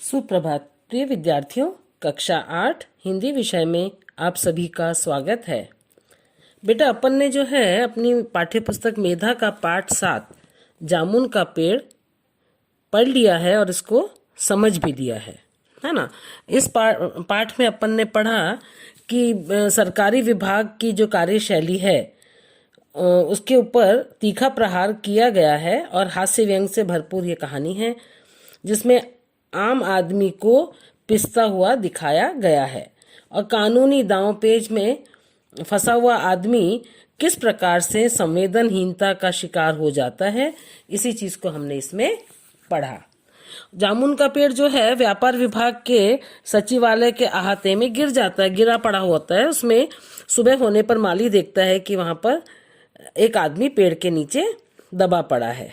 सुप्रभात प्रिय विद्यार्थियों, कक्षा 8 हिंदी विषय में आप सभी का स्वागत है। बेटा, अपन ने जो है अपनी पाठ्य पुस्तक मेधा का पाठ 7 जामुन का पेड़ पढ़ लिया है और इसको समझ भी लिया है ना। इस पाठ में अपन ने पढ़ा कि सरकारी विभाग की जो कार्यशैली है उसके ऊपर तीखा प्रहार किया गया है और हास्य व्यंग से भरपूर ये कहानी है, जिसमें आम आदमी को पिसता हुआ दिखाया गया है और कानूनी दांवपेच में फंसा हुआ आदमी किस प्रकार से संवेदनहीनता का शिकार हो जाता है, इसी चीज को हमने इसमें पढ़ा। जामुन का पेड़ जो है व्यापार विभाग के सचिवालय के अहाते में गिरा पड़ा होता है। उसमें सुबह होने पर माली देखता है कि वहां पर एक आदमी पेड़ के नीचे दबा पड़ा है।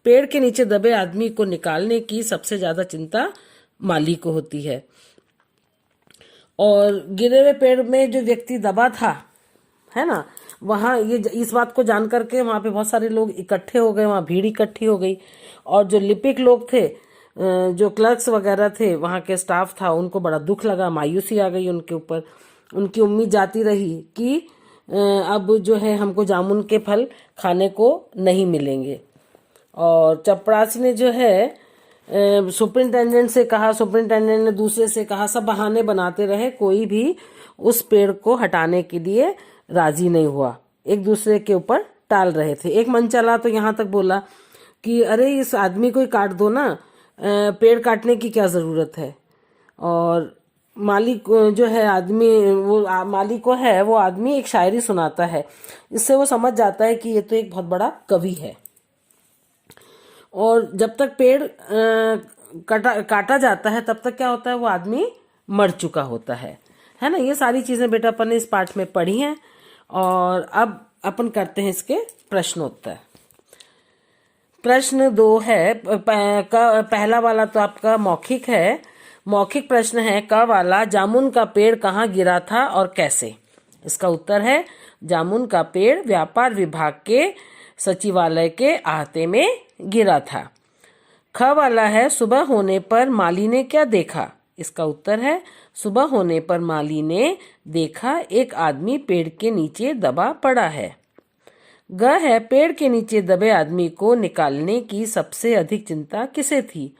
पेड़ के नीचे दबे आदमी को निकालने की सबसे ज्यादा चिंता माली को होती है और गिरे हुए पेड़ में जो व्यक्ति दबा था, है ना, वहां ये इस बात को जान करके वहां पे बहुत सारे लोग इकट्ठे हो गए, वहां भीड़ इकट्ठी हो गई और जो लिपिक लोग थे, जो क्लर्क्स वगैरह थे, वहां के स्टाफ था, उनको बड़ा दुख लगा, मायूसी आ गई उनके ऊपर। उनकी उम्मीद जाती रही कि अब जो है हमको जामुन के फल खाने को नहीं मिलेंगे। और चपरासी ने जो है सुपरिंटेंडेंट से कहा, सुपरिंटेंडेंट ने दूसरे से कहा, सब बहाने बनाते रहे, कोई भी उस पेड़ को हटाने के लिए राजी नहीं हुआ, एक दूसरे के ऊपर टाल रहे थे। एक मन चला तो यहाँ तक बोला कि अरे इस आदमी को ही काट दो ना, पेड़ काटने की क्या जरूरत है। और मालिक जो है आदमी, वो मालिक को है वो आदमी एक शायरी सुनाता है, इससे वो समझ जाता है कि ये तो एक बहुत बड़ा कवि है। और जब तक पेड़ काटा जाता है तब तक क्या होता है, वो आदमी मर चुका होता है ना। ये सारी चीजें बेटा अपन ने इस पाठ में पढ़ी हैं और अब अपन करते हैं इसके प्रश्नोत्तर। प्रश्न 2 है, पहला वाला तो आपका मौखिक है। मौखिक प्रश्न है, क वाला, जामुन का पेड़ कहाँ गिरा था और कैसे। इसका उत्तर है, जामुन का पेड़ व्यापार विभाग के सचिवालय के अहाते में गिरा था। ख वाला है, सुबह होने पर माली ने क्या देखा। इसका उत्तर है, सुबह होने पर माली ने देखा एक आदमी पेड़ के नीचे दबा पड़ा है। ग है, पेड़ के नीचे दबे आदमी को निकालने की सबसे अधिक चिंता किसे थी।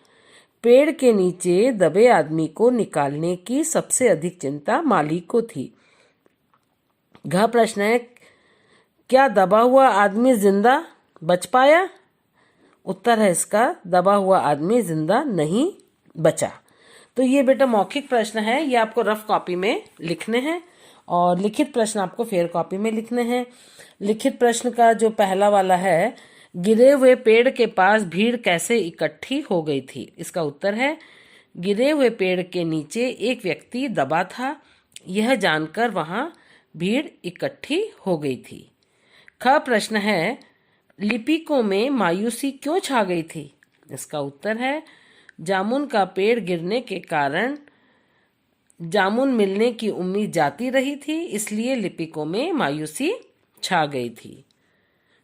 पेड़ के नीचे दबे आदमी को निकालने की सबसे अधिक चिंता माली को थी। घ प्रश्न है, क्या दबा हुआ आदमी जिंदा बच पाया। उत्तर है इसका, दबा हुआ आदमी जिंदा नहीं बचा। तो ये बेटा मौखिक प्रश्न है, ये आपको रफ कॉपी में लिखने हैं और लिखित प्रश्न आपको फेयर कॉपी में लिखने हैं। लिखित प्रश्न का जो पहला वाला है, गिरे हुए पेड़ के पास भीड़ कैसे इकट्ठी हो गई थी। इसका उत्तर है, गिरे हुए पेड़ के नीचे एक व्यक्ति दबा था, यह जानकर वहां भीड़ इकट्ठी हो गई थी। ख प्रश्न है, लिपिकों में मायूसी क्यों छा गई थी। इसका उत्तर है, जामुन का पेड़ गिरने के कारण जामुन मिलने की उम्मीद जाती रही थी, इसलिए लिपिकों में मायूसी छा गई थी।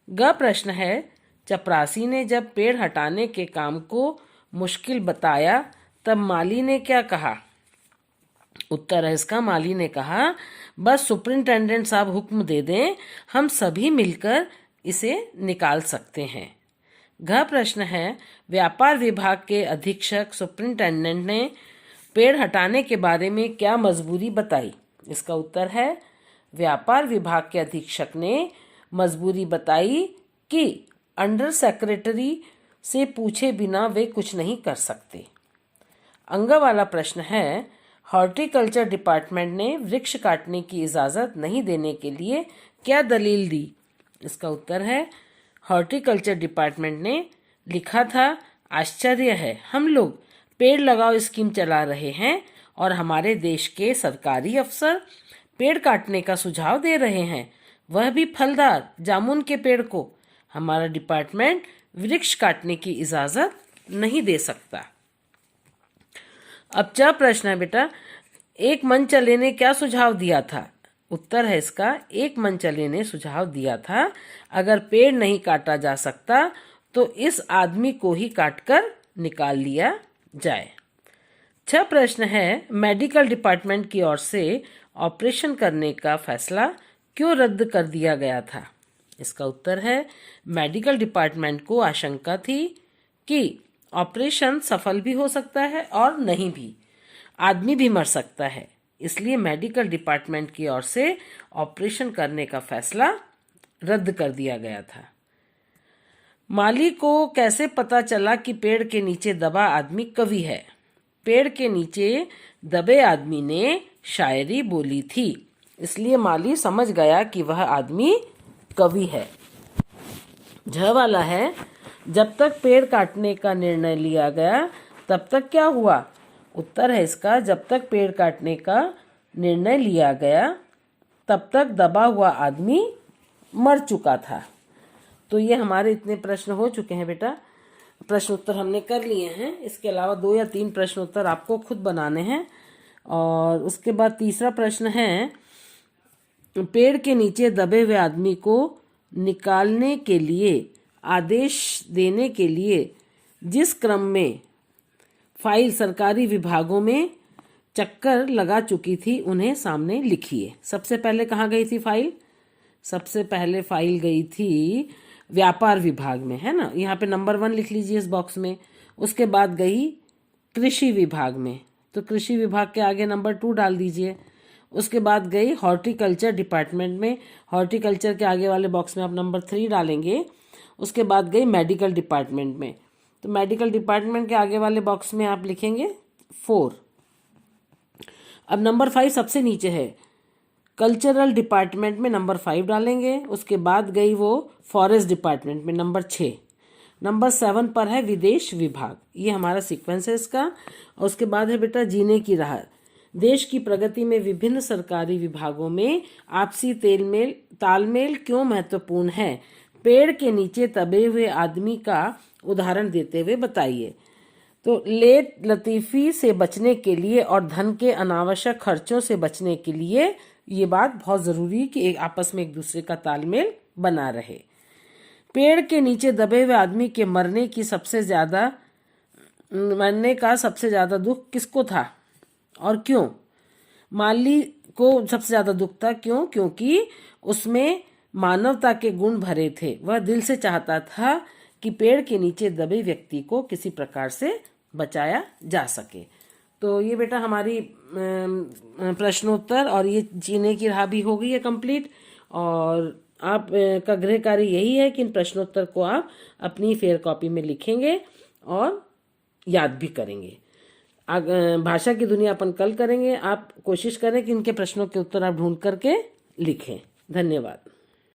ग प्रश्न है, चपरासी ने जब पेड़ हटाने के काम को मुश्किल बताया तब माली ने क्या कहा। उत्तर है इसका, माली ने कहा, बस सुपरिंटेंडेंट साहब हुक्म दे दें, हम सभी मिलकर इसे निकाल सकते हैं। घ प्रश्न है, व्यापार विभाग के अधीक्षक सुपरिंटेंडेंट ने पेड़ हटाने के बारे में क्या मजबूरी बताई। इसका उत्तर है, व्यापार विभाग के अधीक्षक ने मजबूरी बताई कि अंडर सेक्रेटरी से पूछे बिना वे कुछ नहीं कर सकते। अंग वाला प्रश्न है, हॉर्टिकल्चर डिपार्टमेंट ने वृक्ष काटने की इजाजत नहीं देने के लिए क्या दलील दी। इसका उत्तर है, हॉर्टिकल्चर डिपार्टमेंट ने लिखा था, आश्चर्य है, हम लोग पेड़ लगाओ स्कीम चला रहे हैं और हमारे देश के सरकारी अफसर पेड़ काटने का सुझाव दे रहे हैं, वह भी फलदार जामुन के पेड़ को। हमारा डिपार्टमेंट वृक्ष काटने की इजाजत नहीं दे सकता। अब च प्रश्न है बेटा, एक मन चले ने क्या सुझाव दिया था। उत्तर है इसका, एक मन चले ने सुझाव दिया था, अगर पेड़ नहीं काटा जा सकता तो इस आदमी को ही काटकर निकाल लिया जाए। 6 प्रश्न है, मेडिकल डिपार्टमेंट की ओर से ऑपरेशन करने का फैसला क्यों रद्द कर दिया गया था? इसका उत्तर है, मेडिकल डिपार्टमेंट को आशंका थी कि ऑपरेशन सफल भी हो सकता है और नहीं भी, आदमी भी मर सकता है, इसलिए मेडिकल डिपार्टमेंट की ओर से ऑपरेशन करने का फैसला रद्द कर दिया गया था। माली को कैसे पता चला कि पेड़ के नीचे दबा आदमी कवि है? पेड़ के नीचे दबे आदमी ने शायरी बोली थी, इसलिए माली समझ गया कि वह आदमी कवि है। झ वाला है, जब तक पेड़ काटने का निर्णय लिया गया तब तक क्या हुआ? उत्तर है इसका, जब तक पेड़ काटने का निर्णय लिया गया तब तक दबा हुआ आदमी मर चुका था। तो ये हमारे इतने प्रश्न हो चुके हैं बेटा, प्रश्न उत्तर हमने कर लिए हैं। इसके अलावा 2 या 3 प्रश्न उत्तर आपको खुद बनाने हैं। और उसके बाद तीसरा प्रश्न है, पेड़ के नीचे दबे हुए आदमी को निकालने के लिए आदेश देने के लिए जिस क्रम में फाइल सरकारी विभागों में चक्कर लगा चुकी थी उन्हें सामने लिखिए। सबसे पहले कहाँ गई थी फाइल? सबसे पहले फाइल गई थी व्यापार विभाग में, है ना। यहाँ पे नंबर 1 लिख लीजिए इस बॉक्स में। उसके बाद गई कृषि विभाग में, तो कृषि विभाग के आगे नंबर 2 डाल दीजिए। उसके बाद गई हॉर्टिकल्चर डिपार्टमेंट में, हॉर्टिकल्चर के आगे वाले बॉक्स में आप नंबर 3 डालेंगे। उसके बाद गई मेडिकल डिपार्टमेंट में, तो मेडिकल डिपार्टमेंट के आगे वाले बॉक्स में आप लिखेंगे 4। अब नंबर 5 सबसे नीचे है, कल्चरल डिपार्टमेंट में नंबर 5 डालेंगे। उसके बाद गई वो फॉरेस्ट डिपार्टमेंट में नंबर 6। नंबर 7 पर है विदेश विभाग। ये हमारा सीक्वेंस है इसका। और उसके बाद है बेटा जीने की राह। देश की प्रगति में विभिन्न सरकारी विभागों में आपसी तालमेल क्यों महत्वपूर्ण है? पेड़ के नीचे दबे हुए आदमी का उदाहरण देते हुए बताइए। तो लेट लतीफ़ी से बचने के लिए और धन के अनावश्यक खर्चों से बचने के लिए ये बात बहुत ज़रूरी कि एक आपस में एक दूसरे का तालमेल बना रहे। पेड़ के नीचे दबे हुए आदमी के मरने का सबसे ज़्यादा दुख किसको था और क्यों? माली को सबसे ज़्यादा दुख था। क्यों? क्योंकि उसमें मानवता के गुण भरे थे। वह दिल से चाहता था कि पेड़ के नीचे दबे व्यक्ति को किसी प्रकार से बचाया जा सके। तो ये बेटा हमारी प्रश्नोत्तर और ये जीने की राह भी हो गई है कंप्लीट। और आप का गृह कार्य यही है कि इन प्रश्नोत्तर को आप अपनी फेयर कॉपी में लिखेंगे और याद भी करेंगे। भाषा की दुनिया अपन कल करेंगे। आप कोशिश करें कि इनके प्रश्नों के उत्तर आप ढूंढ करके लिखें। धन्यवाद।